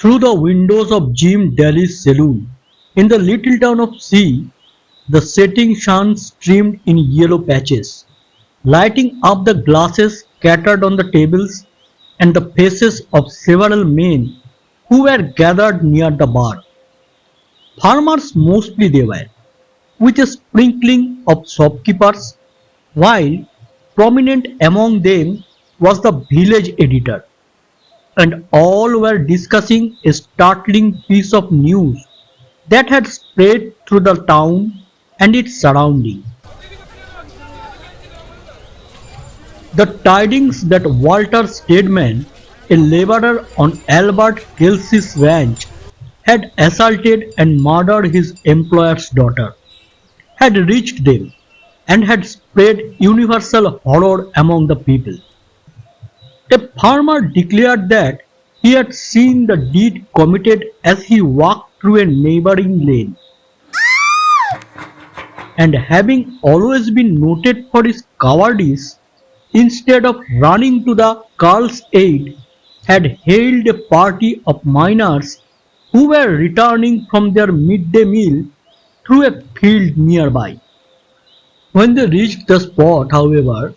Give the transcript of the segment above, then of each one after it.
Through the windows of Jim Daly's saloon, in the little town of C, the setting sun streamed in yellow patches, lighting up the glasses scattered on the tables and the faces of several men who were gathered near the bar. Farmers mostly they were, with a sprinkling of shopkeepers, while prominent among them was the village editor, and all were discussing a startling piece of news that had spread through the town and its surroundings. The tidings that Walter Steadman, a laborer on Albert Kelsey's ranch, had assaulted and murdered his employer's daughter, had reached them and had spread universal horror among the people. A farmer declared that he had seen the deed committed as he walked through a neighboring lane, and having always been noted for his cowardice, instead of running to the girl's aid, had hailed a party of miners who were returning from their midday meal through a field nearby. When they reached the spot, however,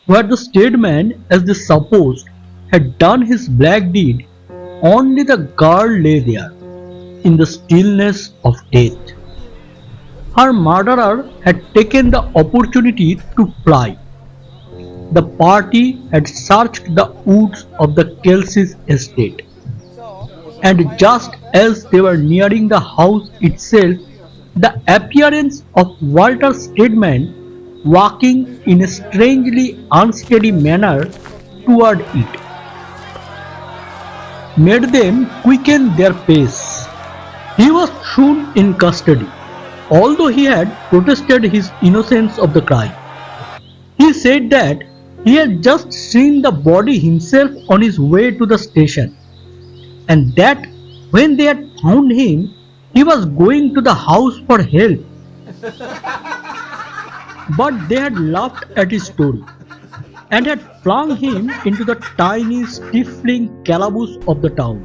where the Steadman, as they supposed, had done his black deed, only the girl lay there, in the stillness of death. Her murderer had taken the opportunity to fly. The party had searched the woods of the Kelsey's estate, and just as they were nearing the house itself, the appearance of Walter Steadman walking in a strangely unsteady manner toward it made them quicken their pace. He was soon in custody, although he had protested his innocence of the crime. He said that he had just seen the body himself on his way to the station, and that when they had found him, he was going to the house for help. But they had laughed at his story and had flung him into the tiny, stifling calaboose of the town.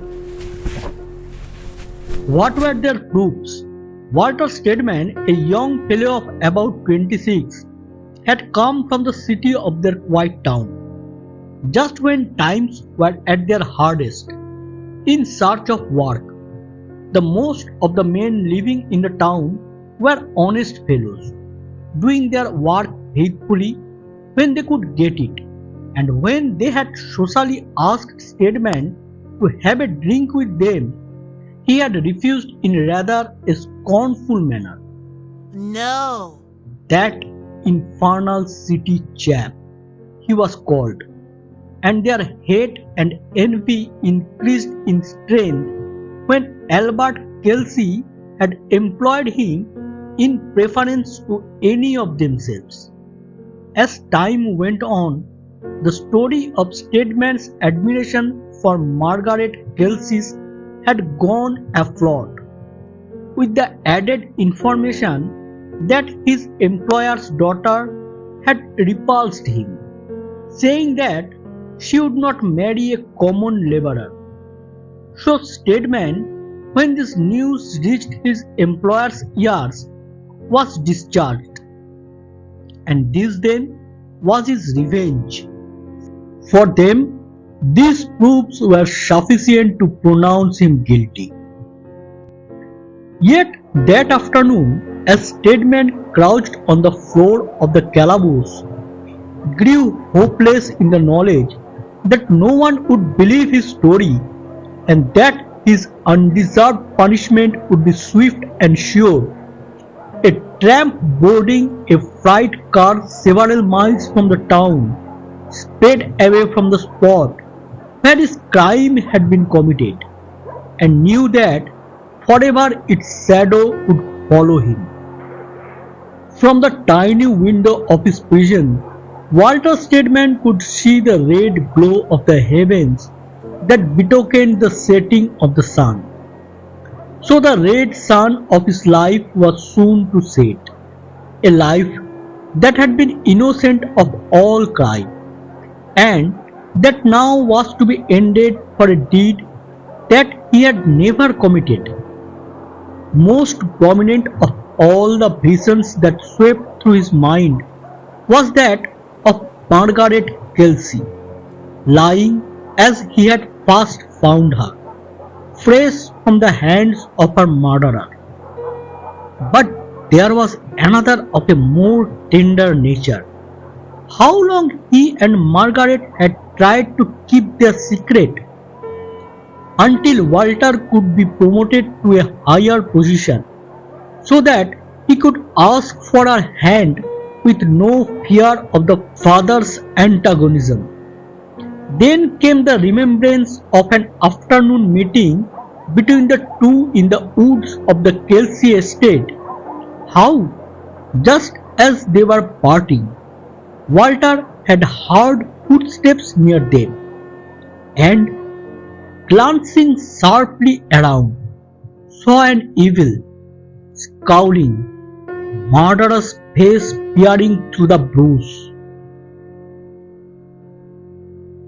What were their proofs? Walter Steadman, a young fellow of about 26, had come from the city of their quiet town, just when times were at their hardest, in search of work. The most of the men living in the town were honest fellows, doing their work faithfully when they could get it, and when they had socially asked Steadman to have a drink with them, he had refused in rather a scornful manner. No. That infernal city chap, he was called, and their hate and envy increased in strength when Albert Kelsey had employed him in preference to any of themselves. As time went on, the story of Steadman's admiration for Margaret Kelsey's had gone afloat, with the added information that his employer's daughter had repulsed him, saying that she would not marry a common laborer. So Steadman, when this news reached his employer's ears, was discharged, and this then was his revenge. For them, these proofs were sufficient to pronounce him guilty. Yet that afternoon, as Steadman crouched on the floor of the calaboose, grew hopeless in the knowledge that no one would believe his story, and that his undeserved punishment would be swift and sure, a tramp boarding a freight car several miles from the town sped away from the spot where his crime had been committed, and knew that forever its shadow would follow him. From the tiny window of his prison, Walter Steadman could see the red glow of the heavens that betokened the setting of the sun. So the red sun of his life was soon to set, a life that had been innocent of all crime, and that now was to be ended for a deed that he had never committed. Most prominent of all the visions that swept through his mind was that of Margaret Kelsey, lying as he had first found her, fresh from the hands of her murderer. But there was another of a more tender nature. How long he and Margaret had tried to keep their secret until Walter could be promoted to a higher position so that he could ask for her hand with no fear of the father's antagonism. Then came the remembrance of an afternoon meeting between the two in the woods of the Kelsey estate. How, just as they were parting, Walter had heard footsteps near them, and, glancing sharply around, saw an evil, scowling, murderous face peering through the brush.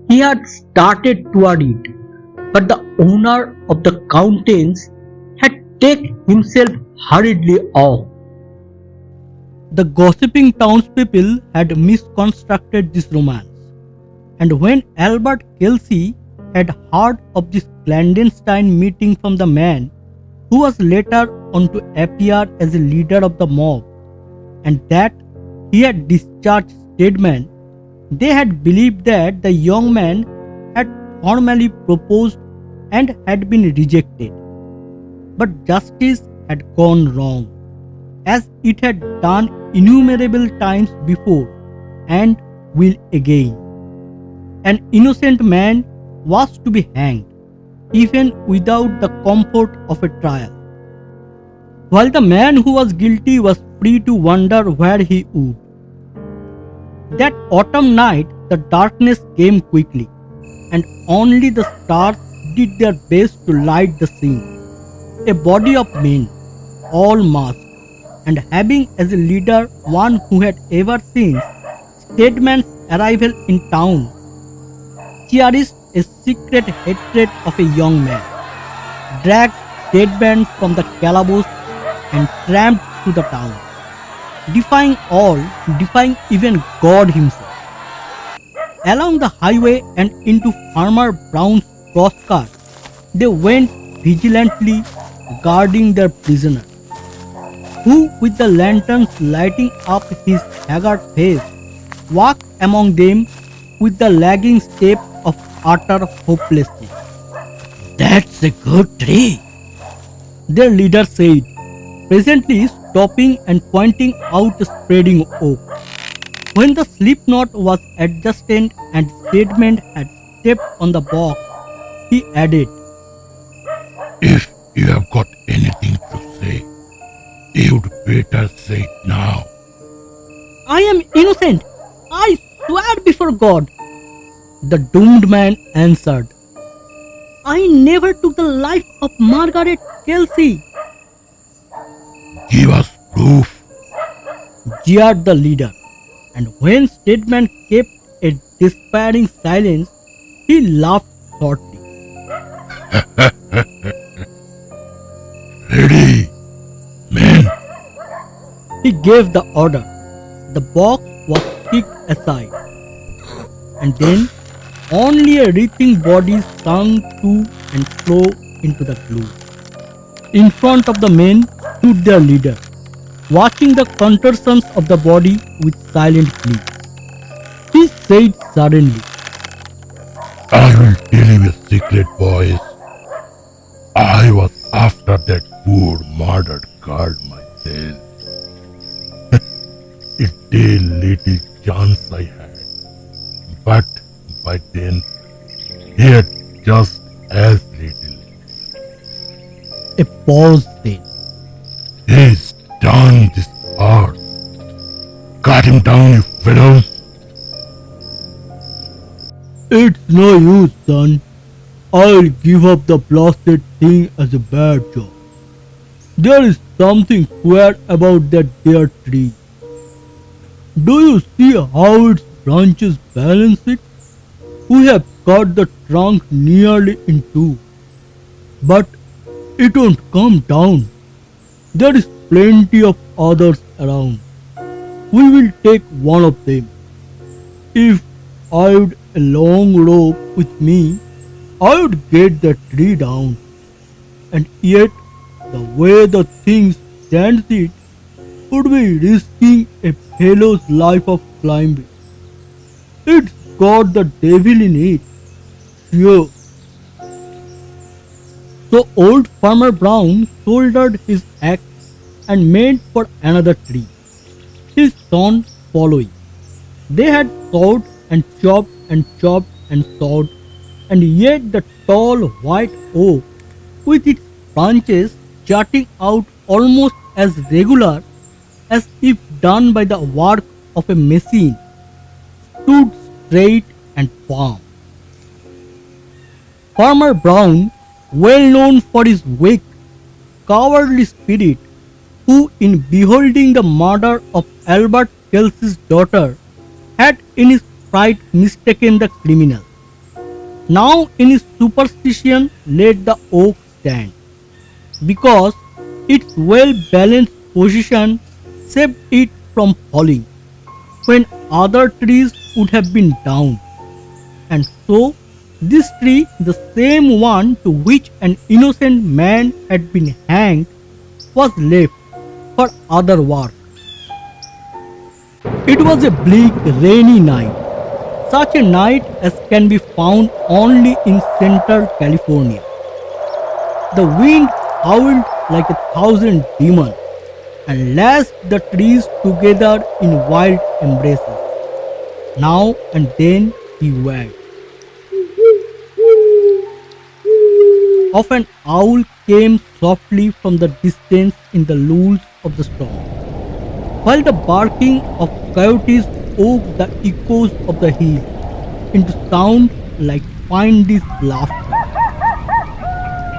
He had started toward it, but the owner of the countenance had taken himself hurriedly off. The gossiping townspeople had misconstructed this romance, and when Albert Kelsey had heard of this clandestine meeting from the man who was later on to appear as a leader of the mob, and that he had discharged Stedman, they had believed that the young man had formally proposed and had been rejected. But justice had gone wrong, as it had done innumerable times before and will again. An innocent man was to be hanged, even without the comfort of a trial, while the man who was guilty was free to wonder where he would. That autumn night the darkness came quickly, and only the stars did their best to light the scene. A body of men, all masked, and having as a leader one who had ever since Stedman's arrival in town cherished a secret hatred of a young man, dragged Stedman from the calaboose and tramped through the town, defying all, defying even God himself. Along the highway and into Farmer Brown's crosscar, they went vigilantly guarding their prisoner, who, with the lanterns lighting up his haggard face, walked among them with the lagging step of utter hopelessness. "That's a good tree," their leader said, presently stopping and pointing out a spreading oak. When the slip knot was adjusted and Stedman had stepped on the box, he added, "If you have got anything to say, you'd better say it now." "I am innocent, I swear before God," the doomed man answered. "I never took the life of Margaret Kelsey," "Give us proof." jeered the leader, and when Stedman kept a despairing silence, he laughed shortly. "Ready, men." He gave the order. The box was kicked aside, and then only a writhing body sunk to and fro into the gloom. In front of the men stood their leader, watching the contortions of the body with silent glee. He said suddenly, "I will tell you a secret, boys. I was after that poor murdered girl myself. A day little chance I had, but by then he had just as little. A pause then. He's done this hard. Cut him down, you fellows." "It's no use, son. I'll give up the blasted thing as a bad job. There is something queer about that dear tree. Do you see how its branches balance it? We have cut the trunk nearly in two, But it won't come down. There is plenty of others around. We will take one of them. If I had a long rope with me, I would get the tree down. And yet, the way the thing stands it would be risking a fellow's life of climbing. It's got the devil in it. Sure. So old Farmer Brown shouldered his axe and made for another tree, his son following. They had sawed and chopped and sawed, and yet the tall white oak, with its branches jutting out almost as regular as if done by the work of a machine, stood straight and firm. Farmer Brown, well known for his weak, cowardly spirit, who in beholding the murder of Albert Kelsey's daughter had in his fright mistaken the criminal, now in his superstition let the oak stand, because its well balanced position saved it from falling when other trees would have been down. And so this tree, the same one to which an innocent man had been hanged, was left for other work. It was a bleak, rainy night, such a night as can be found only in central California. The wind howled like a thousand demons and lashed the trees together in wild embraces. Now and then he wagged. Of an owl came softly from the distance in the lulls of the storm, while the barking of coyotes woke the echoes of the hills into sound like fiendish laughter.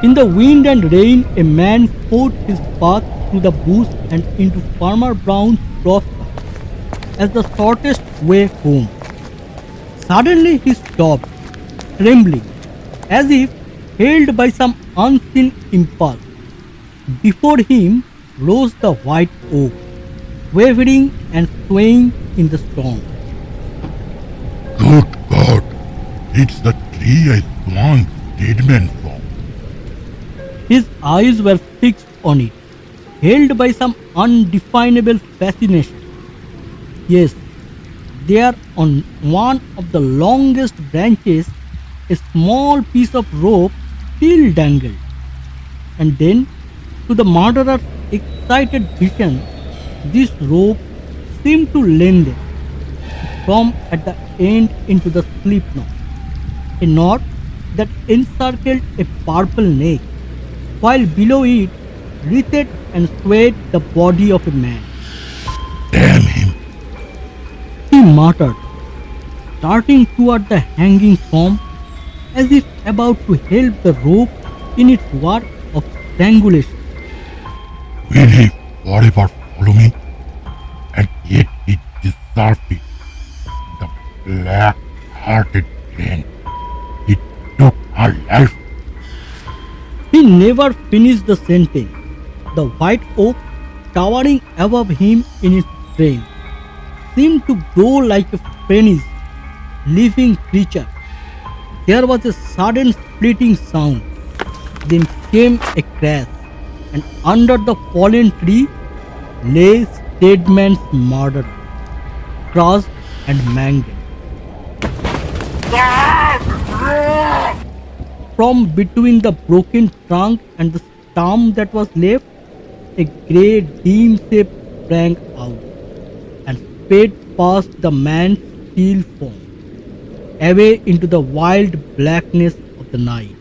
In the wind and rain, a man fought his path through the bush and into Farmer Brown's crossbar as the shortest way home. Suddenly he stopped, trembling, as if held by some unseen impulse. Before him rose the white oak, wavering and swaying in the storm. Good God! It's the tree I swung dead man from. His eyes were fixed on it, held by some undefinable fascination. Yes, there on one of the longest branches, a small piece of rope still dangled. And then, to the murderer's excited vision, this rope seemed to lengthen from at the end into the slip knot, a knot that encircled a purple neck, while below it writhed and swayed the body of a man. Damn him! He muttered, darting toward the hanging form as if about to help the rope in its work of strangulation. Will he forever follow me? And yet he deserved it. The black-hearted fiend. He took her life. He never finished the sentence. The white oak, towering above him in its strength, seemed to grow like a frenzied, living creature. There was a sudden splitting sound. Then came a crash, and under the fallen tree lay Steadman's murderer, crushed and mangled. From between the broken trunk and the stump that was left, a grey dim shape sprang out and sped past the man's still form, away into the wild blackness of the night.